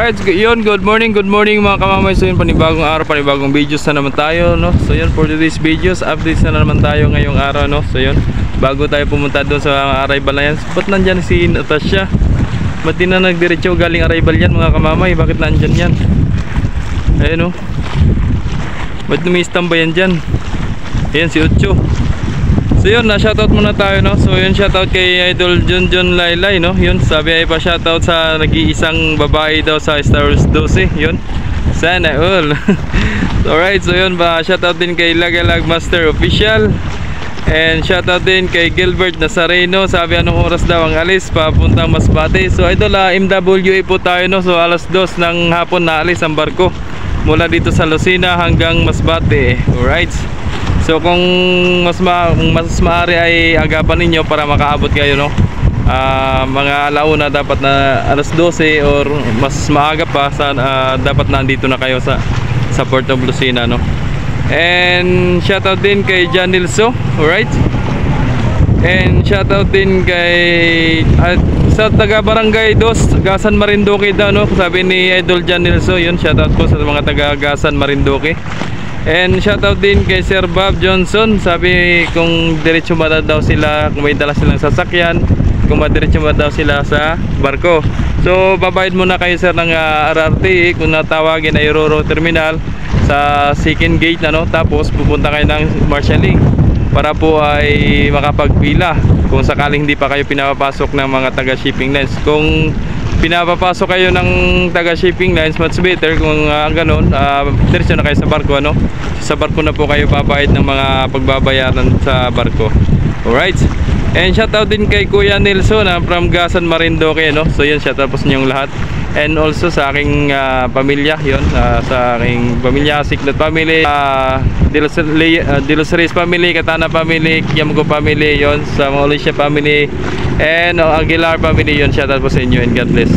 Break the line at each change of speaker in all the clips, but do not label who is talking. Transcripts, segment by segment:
Alright, yun, good morning mga kamamay. So yun, panibagong araw, panibagong videos na naman tayo, no? So yun, for today's videos, updates na naman tayo ngayong araw, no? So yun, bago tayo pumunta doon sa arrival na yan, ba't nandyan si Natasha? Ba't di na nagdiretso galing arrival yan mga kamamay? Bakit nandyan yan? Ayan, no? Ba't numi-standby yan dyan? Ayan, si Ocho. So yun, na-shoutout muna tayo, no? So yun, shoutout kay Idol Junjun Laylay, no? Yun, sabi ay pa shoutout sa nag-iisang babae daw sa Star Wars 12. Yun, sana all. Alright, so yun, shoutout din kay Lagalag Master Official. And shoutout din kay Gilbert Nazareno. Sabi anong oras daw ang alis papuntang Masbate. So idol, MWA po tayo, no? So alas 2 ng hapon na alis ang barko mula dito sa Lucena hanggang Masbate. Alright, so kung mas maaari ay agapan ninyo para makaabot kayo, no? Mga alauna dapat na alas 12 or mas maaga pa sa, dapat nandito na kayo sa Port of Lucena, no? And shoutout din kay Janilso, alright? And shoutout din kay sa taga Barangay Dos, Gasan Marinduque daw, no? Sabi ni Idol Janilso, yun, shoutout po sa mga taga Gasan Marinduque. And shoutout din kay Sir Bob Johnson. Sabi kung diretso ba daw sila, kung may dala silang sasakyan, kung madiretso ba daw sila sa barko. So babayad muna kayo sir ng RRT kung natawagin ay Roro Terminal sa second gate, no? Tapos pupunta kayo ng marshalling para po ay makapagpila kung sakaling hindi pa kayo pinapapasok ng mga taga shipping lines. Kung pinapapasok kayo ng taga shipping lines, much better kung ganun, diretso na kayo sa barko, ano? Sa barko na po kayo babayad ng mga pagbabayaran sa barko. Alright, and shoutout din kay Kuya Nelson from Gasan Marinduque, no? So yun, shoutout po sa inyong lahat. And also sa aking pamilya, yun, sa aking pamilya, Siklat family, De Los Reyes family, Katana family, Kiamgo family, yun, sa Mauricia family, and Aguilar family, yun, shoutout po sa inyo and God bless.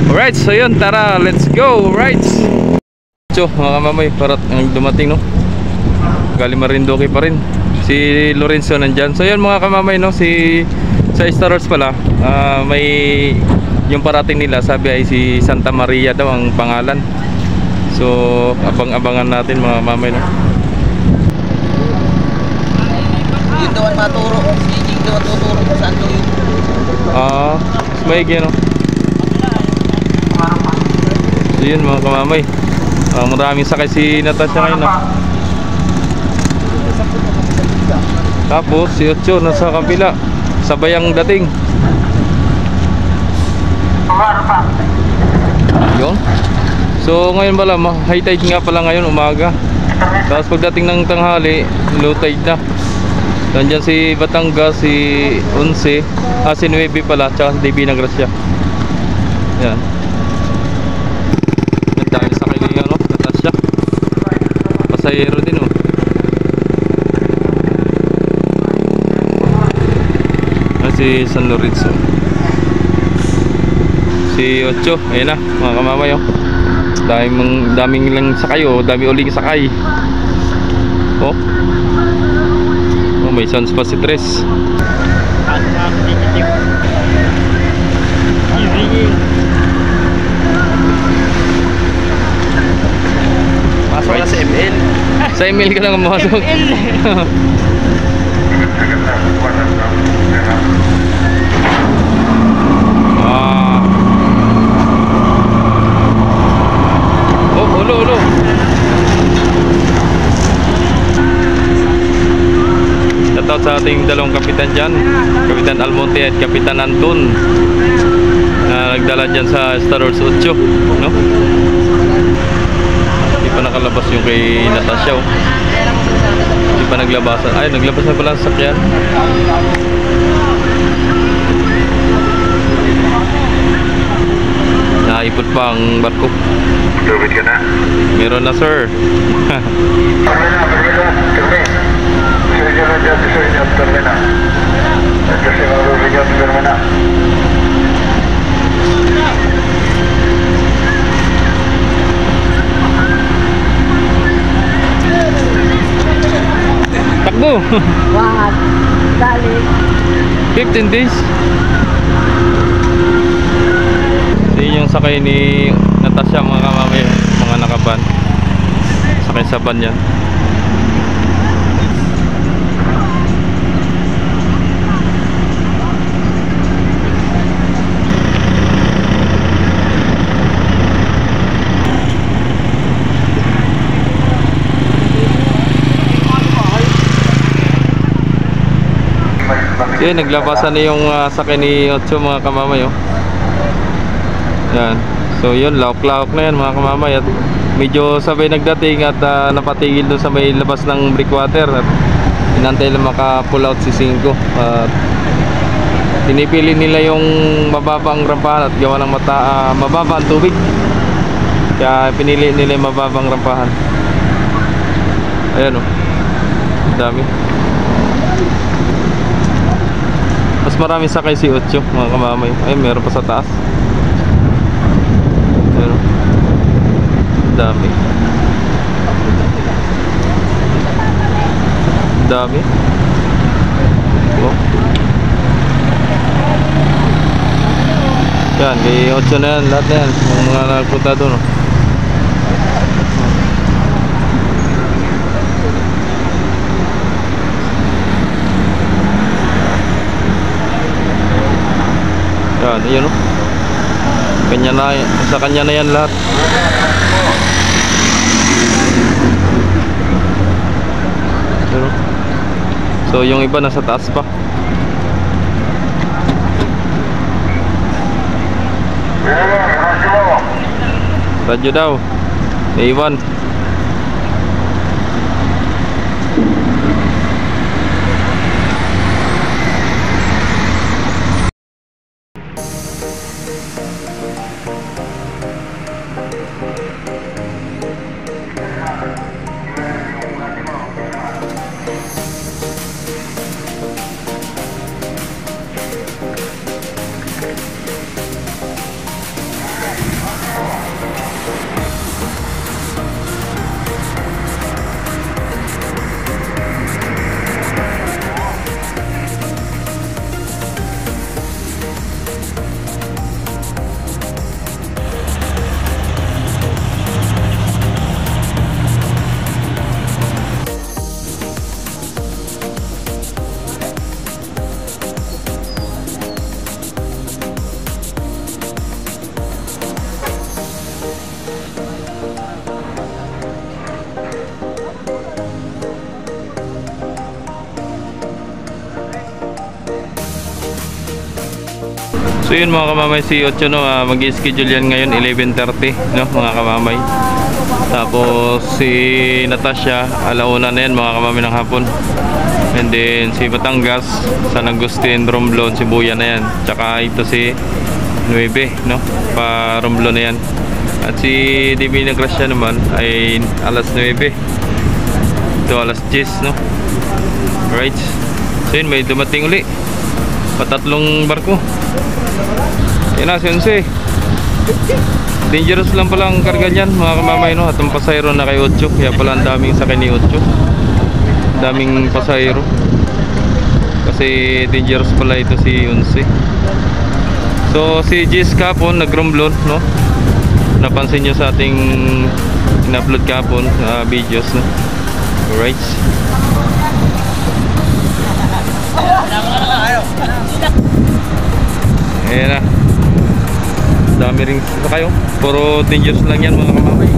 Alright, so yun, tara, let's go. Alright, so mga kamamay, parat ang dumating, no? Galing Marinduque pa rin si Lorenzo nandyan. So yun mga kamamay, no? Sa Star Wars pala, may yung parating nila, sabi ay si Santa Maria daw ang pangalan. So abang-abangan natin mga kamamay, no?
Yun daw ang maturo, si Jing daw ang tuturo kung saan daw yun.
Mas maigi, no? So yun mga kamamay, maraming sakay si Natasha ngayon, no? Tapos si Ocho nasa kabila, sabay ang dating. Yun. So ngayon pala, high tide nga pala ngayon, umaga. Tapos pagdating ng tanghali, low tide na. Nandiyan si Batangas, si Once, si Nueve pala, tsaka si Divina Gracia. Yan. Dahil sa kanya, no? Natasha, pasahero din, oh. Si San Lorenzo, si Ocho, ayun na mga kamamay, oh. Daming lang sakay, oh. Dami uling sakay, oh. Oh, may chance pa si Tres.
Pasok na sa ML.
Sa ML ka lang pumasok. Ulo. Shoutout sa ating dalawang kapitan dyan, Kapitan Almonte at Kapitan Anton, na nagdala dyan sa Star Wars 8, no? Hindi pa nakalabas yung kay Natasha, oh. Hindi pa naglabasan. Ay, naglabas na pala sa sakyan. Naipot pa ang barko.
Lubid ka na?
Meron na, sir. Takbo.
Wag. Dali.
15 days. Yung sakay ni siya mga kamamay, mga nakaban. Sakay sa van yan. Okay, naglabasan na yung sakay ni Otso mga kamamay, oh. Yan. So yun, laok-laok na yan mga kamamay. At medyo sabay nagdating at napatigil doon sa may labas ng breakwater. At inantay lang maka-pull out si Cinco. At pinipili nila yung mababang rampahan at gawa ng mababa ang tubig. Kaya pinili nila yung mababang rampahan. Ayan, oh. Dami. Mas marami sakay si Otso mga kamamay. Ay, meron pa sa taas. Pero dami. Dami. Oh. Yan, kay Otso na yan. Lahat na yan. Yung mga nagpunta doon, oh. Yan, yun, oh. Kanya na, sa kanya na yan lahat. Pero, so yung iba nasa taas pa. Radyo daw Iwan. So yun mga kamamay, si Otso, no, mag-schedule yan ngayon 11:30, no, mga kamamay. Tapos si Natasha alauna na yan mga kamamay ng hapon. And then si Batangas, San Agustin, Romblon, Sibuya na yan. Tsaka ito si 9, no, pa Romblon na yan. At si Divina Gracia naman ay alas 9. Ito alas 10, no. Right. So yun, may dumating uli. Patatlong barko. Yan na, Sensei. Dangerous lang pala ang karga niyan mga kamamay, no? At ang pasayro na kay Otso. Kaya pala ang daming sakay ni Otso. Daming pasayro. Kasi dangerous pala ito si Unse. So si Jis kapon nag-Romblon, no? Napansin nyo sa ating in-upload kapon videos, no? Alright. Ayan na. Dami rin sa kayo. Puro dangerous lang yan mga kamamay.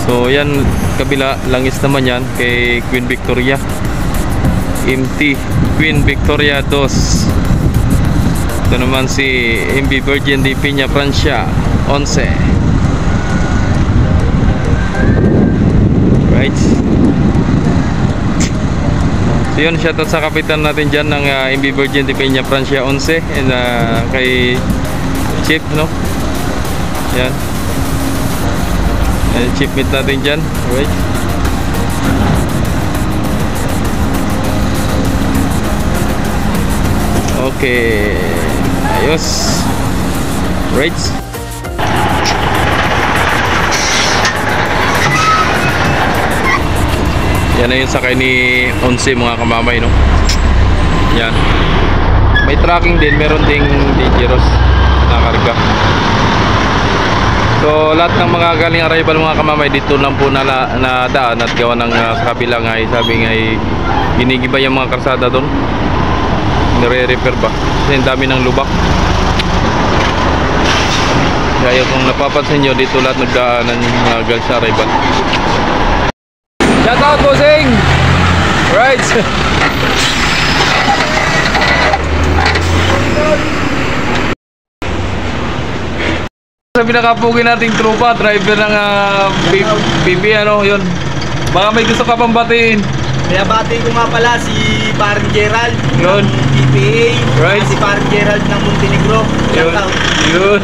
So yan, kabila langis naman yan kay Queen Victoria. MT Queen Victoria 2. Ito naman si MV Virgin de Peña Francia 11. Right. So yun, shoutout sa kapitan natin dyan ng MV Virgin de Peña Francia 11. And kay Chief, no? Yan. Chief meet natin dyan. Right. Okay. Ayos. Right. Yan na yung sakay ni Onse mga kamamay, no? Yan. May tracking din, meron ding Digiros na karga. So lahat ng mga galing arrival mga kamamay dito lang po na daan at gawa ng sa kabila nga sabi nga ginigiba yung mga karsada doon. Nire-repair ba? Kasi ang dami ng lubak. Kaya kung napapansin nyo dito lahat nagdaanan yung mga galing sa arrival. Shout out bossing! Right! Sa pinakapugi nating trupa, driver ng PP, ano yun. Baka may gusto ka pang batiin.
Kaya bati ko nga pala si Parang Gerald
Yun.
ng PPA,
Right.
si Parang Gerald ng Montenegro. Shout
Yun.
out.
Yun.